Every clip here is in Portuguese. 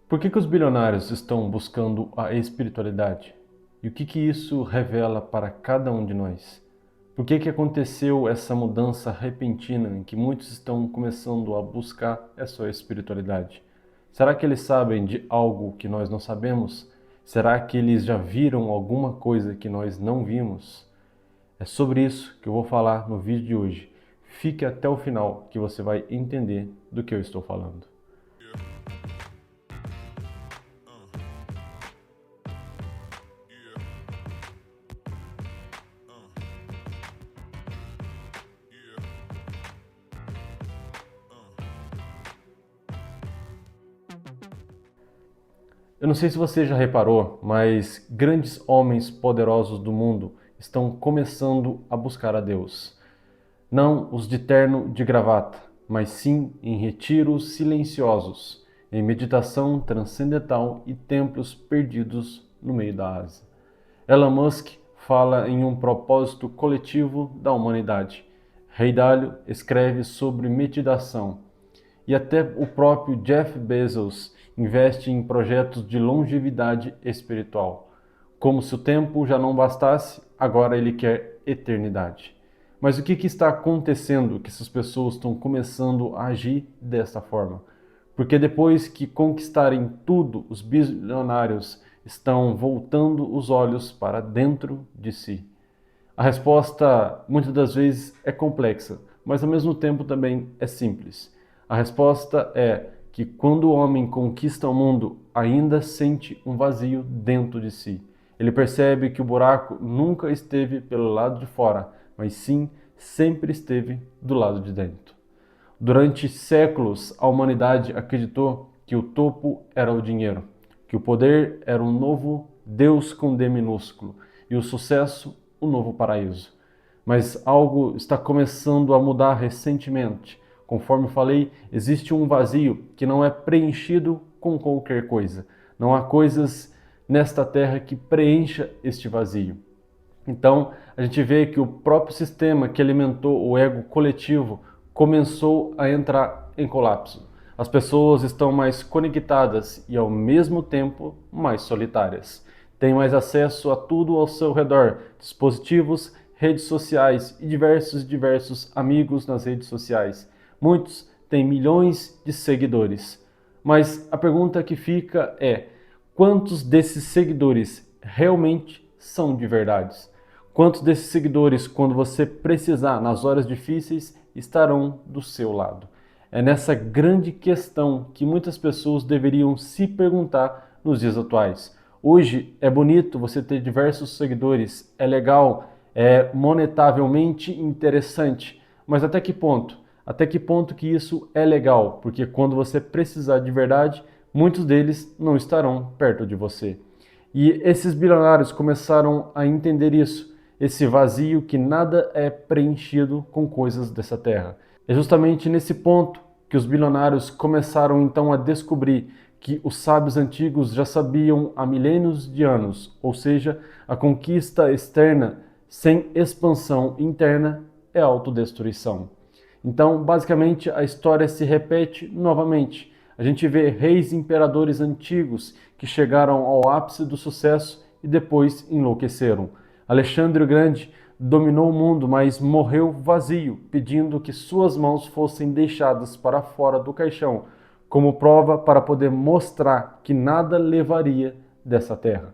Por que os bilionários estão buscando a espiritualidade? E o que isso revela para cada um de nós? Por que aconteceu essa mudança repentina em que muitos estão começando a buscar essa espiritualidade? Será que eles sabem de algo que nós não sabemos? Será que eles já viram alguma coisa que nós não vimos? É sobre isso que eu vou falar no vídeo de hoje. Fique até o final que você vai entender do que eu estou falando. Eu não sei se você já reparou, mas grandes homens poderosos do mundo estão começando a buscar a Deus. Não os de terno de gravata, mas sim em retiros silenciosos, em meditação transcendental e templos perdidos no meio da Ásia. Elon Musk fala em um propósito coletivo da humanidade. Ray Dalio escreve sobre meditação. E até o próprio Jeff Bezos investe em projetos de longevidade espiritual. Como se o tempo já não bastasse, agora ele quer eternidade. Mas o que está acontecendo que essas pessoas estão começando a agir dessa forma? Porque depois que conquistarem tudo, os bilionários estão voltando os olhos para dentro de si. A resposta, muitas das vezes, é complexa, mas ao mesmo tempo também é simples. A resposta é que quando o homem conquista o mundo, ainda sente um vazio dentro de si. Ele percebe que o buraco nunca esteve pelo lado de fora, mas sim sempre esteve do lado de dentro. Durante séculos, a humanidade acreditou que o topo era o dinheiro, que o poder era um novo Deus com D minúsculo e o sucesso um novo paraíso. Mas algo está começando a mudar recentemente. Conforme falei, existe um vazio que não é preenchido com qualquer coisa. Não há coisas nesta terra que preencha este vazio. Então, a gente vê que o próprio sistema que alimentou o ego coletivo começou a entrar em colapso. As pessoas estão mais conectadas e, ao mesmo tempo, mais solitárias. Têm mais acesso a tudo ao seu redor, dispositivos, redes sociais e diversos amigos nas redes sociais. Muitos têm milhões de seguidores. Mas a pergunta que fica é: quantos desses seguidores realmente são de verdade? Quantos desses seguidores, quando você precisar, nas horas difíceis, estarão do seu lado? É nessa grande questão que muitas pessoas deveriam se perguntar nos dias atuais. Hoje é bonito você ter diversos seguidores, é legal, é monetavelmente interessante, mas até que ponto? Até que ponto que isso é legal? Porque quando você precisar de verdade, muitos deles não estarão perto de você. E esses bilionários começaram a entender isso, esse vazio que nada é preenchido com coisas dessa terra. É justamente nesse ponto que os bilionários começaram então a descobrir que os sábios antigos já sabiam há milênios de anos, ou seja, a conquista externa sem expansão interna é autodestruição. Então, basicamente, a história se repete novamente. A gente vê reis e imperadores antigos que chegaram ao ápice do sucesso e depois enlouqueceram. Alexandre o Grande dominou o mundo, mas morreu vazio, pedindo que suas mãos fossem deixadas para fora do caixão, como prova para poder mostrar que nada levaria dessa terra.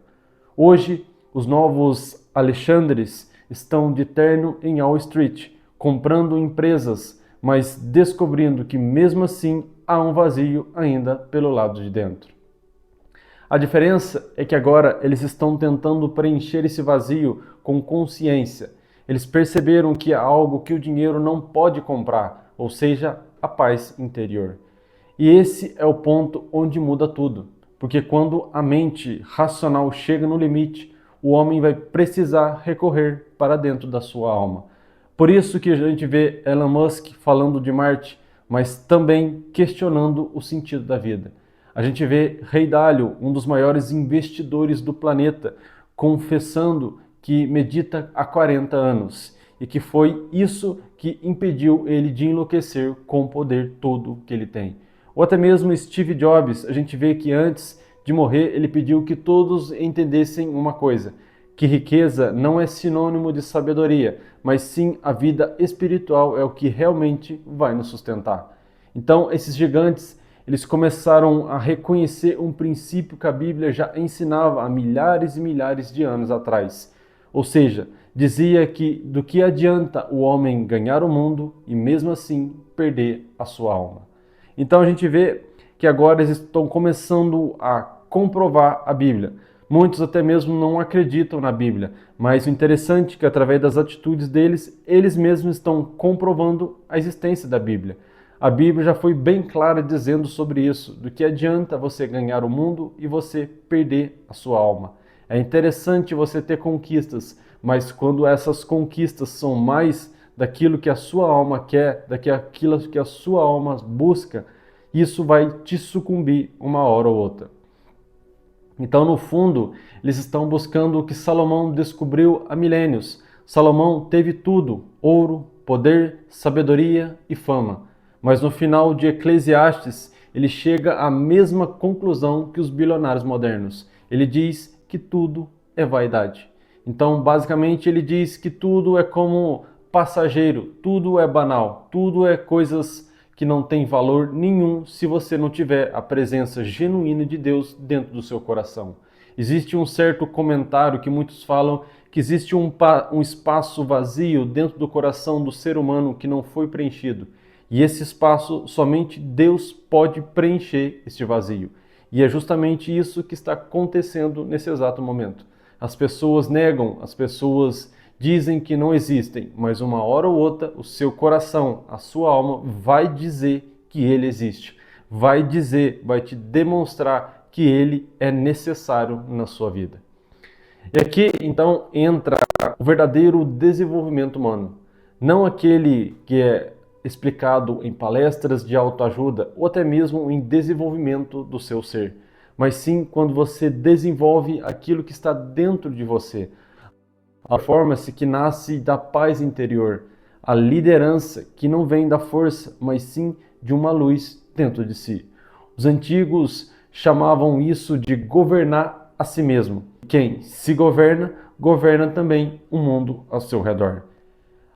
Hoje, os novos Alexandres estão de terno em Wall Street, comprando empresas, mas descobrindo que mesmo assim há um vazio ainda pelo lado de dentro. A diferença é que agora eles estão tentando preencher esse vazio com consciência. Eles perceberam que há algo que o dinheiro não pode comprar, ou seja, a paz interior. E esse é o ponto onde muda tudo, porque quando a mente racional chega no limite, o homem vai precisar recorrer para dentro da sua alma. Por isso que a gente vê Elon Musk falando de Marte, mas também questionando o sentido da vida. A gente vê Ray Dalio, um dos maiores investidores do planeta, confessando que medita há 40 anos e que foi isso que impediu ele de enlouquecer com o poder todo que ele tem. Ou até mesmo Steve Jobs, a gente vê que antes de morrer ele pediu que todos entendessem uma coisa, que riqueza não é sinônimo de sabedoria, mas sim a vida espiritual é o que realmente vai nos sustentar. Então, esses gigantes, eles começaram a reconhecer um princípio que a Bíblia já ensinava há milhares e milhares de anos atrás. Ou seja, dizia que do que adianta o homem ganhar o mundo e mesmo assim perder a sua alma. Então a gente vê que agora eles estão começando a comprovar a Bíblia. Muitos até mesmo não acreditam na Bíblia, mas o interessante é que através das atitudes deles, eles mesmos estão comprovando a existência da Bíblia. A Bíblia já foi bem clara dizendo sobre isso, do que adianta você ganhar o mundo e você perder a sua alma. É interessante você ter conquistas, mas quando essas conquistas são mais daquilo que a sua alma quer, daquilo que a sua alma busca, isso vai te sucumbir uma hora ou outra. Então, no fundo, eles estão buscando o que Salomão descobriu há milênios. Salomão teve tudo: ouro, poder, sabedoria e fama. Mas no final de Eclesiastes, ele chega à mesma conclusão que os bilionários modernos. Ele diz que tudo é vaidade. Então, basicamente, ele diz que tudo é como passageiro, tudo é banal, tudo é coisas que não tem valor nenhum se você não tiver a presença genuína de Deus dentro do seu coração. Existe um certo comentário que muitos falam que existe um espaço vazio dentro do coração do ser humano que não foi preenchido. E esse espaço, somente Deus pode preencher este vazio. E é justamente isso que está acontecendo nesse exato momento. As pessoas negam, as pessoas dizem que não existem, mas uma hora ou outra o seu coração, a sua alma vai dizer que ele existe. Vai dizer, vai te demonstrar que ele é necessário na sua vida. E aqui então entra o verdadeiro desenvolvimento humano. Não aquele que é explicado em palestras de autoajuda ou até mesmo em desenvolvimento do seu ser, mas sim quando você desenvolve aquilo que está dentro de você. A performance que nasce da paz interior, a liderança que não vem da força, mas sim de uma luz dentro de si. Os antigos chamavam isso de governar a si mesmo. Quem se governa, governa também o mundo ao seu redor.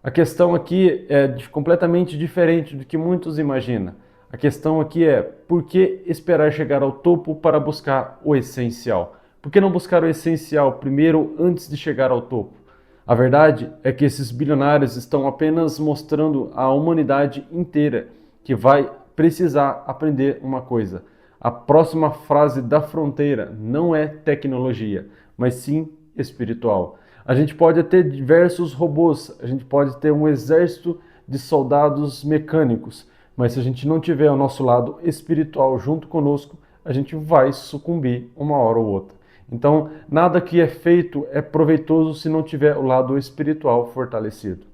A questão aqui é completamente diferente do que muitos imaginam. A questão aqui é por que esperar chegar ao topo para buscar o essencial? Por que não buscar o essencial primeiro antes de chegar ao topo? A verdade é que esses bilionários estão apenas mostrando à humanidade inteira que vai precisar aprender uma coisa. A próxima fase da fronteira não é tecnologia, mas sim espiritual. A gente pode ter diversos robôs, a gente pode ter um exército de soldados mecânicos, mas se a gente não tiver o nosso lado espiritual junto conosco, a gente vai sucumbir uma hora ou outra. Então, nada que é feito é proveitoso se não tiver o lado espiritual fortalecido.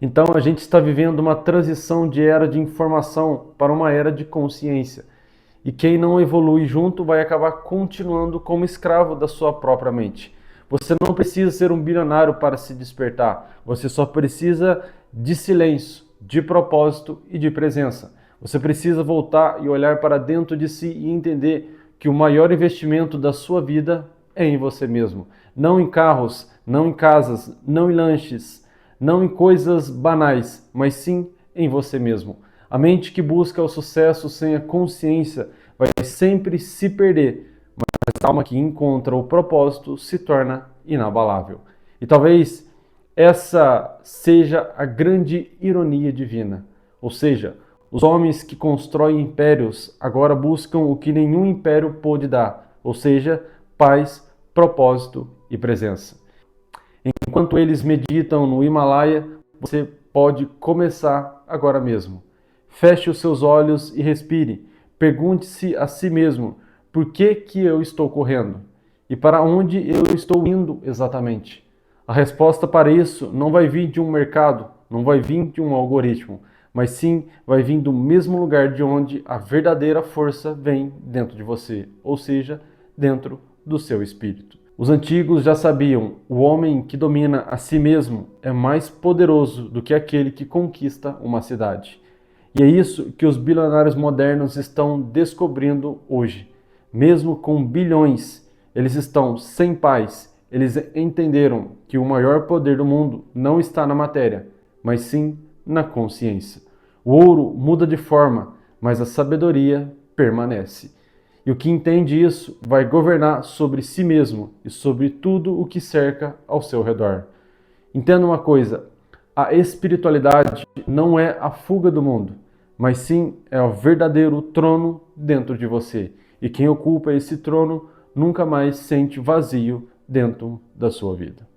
Então, a gente está vivendo uma transição de era de informação para uma era de consciência. E quem não evolui junto vai acabar continuando como escravo da sua própria mente. Você não precisa ser um bilionário para se despertar. Você só precisa de silêncio, de propósito e de presença. Você precisa voltar e olhar para dentro de si e entender que o maior investimento da sua vida é em você mesmo. Não em carros, não em casas, não em lanches, não em coisas banais, mas sim em você mesmo. A mente que busca o sucesso sem a consciência vai sempre se perder, mas a alma que encontra o propósito se torna inabalável. E talvez essa seja a grande ironia divina. Ou seja, os homens que constroem impérios agora buscam o que nenhum império pôde dar, ou seja, paz, propósito e presença. Enquanto eles meditam no Himalaia, você pode começar agora mesmo. Feche os seus olhos e respire. Pergunte-se a si mesmo: por que eu estou correndo? E para onde eu estou indo exatamente? A resposta para isso não vai vir de um mercado, não vai vir de um algoritmo, mas sim vai vir do mesmo lugar de onde a verdadeira força vem dentro de você, ou seja, dentro do seu espírito. Os antigos já sabiam, o homem que domina a si mesmo é mais poderoso do que aquele que conquista uma cidade. E é isso que os bilionários modernos estão descobrindo hoje. Mesmo com bilhões, eles estão sem paz. Eles entenderam que o maior poder do mundo não está na matéria, mas sim na consciência. O ouro muda de forma, mas a sabedoria permanece. E o que entende isso vai governar sobre si mesmo e sobre tudo o que cerca ao seu redor. Entenda uma coisa: a espiritualidade não é a fuga do mundo, mas sim é o verdadeiro trono dentro de você. E quem ocupa esse trono nunca mais sente vazio dentro da sua vida.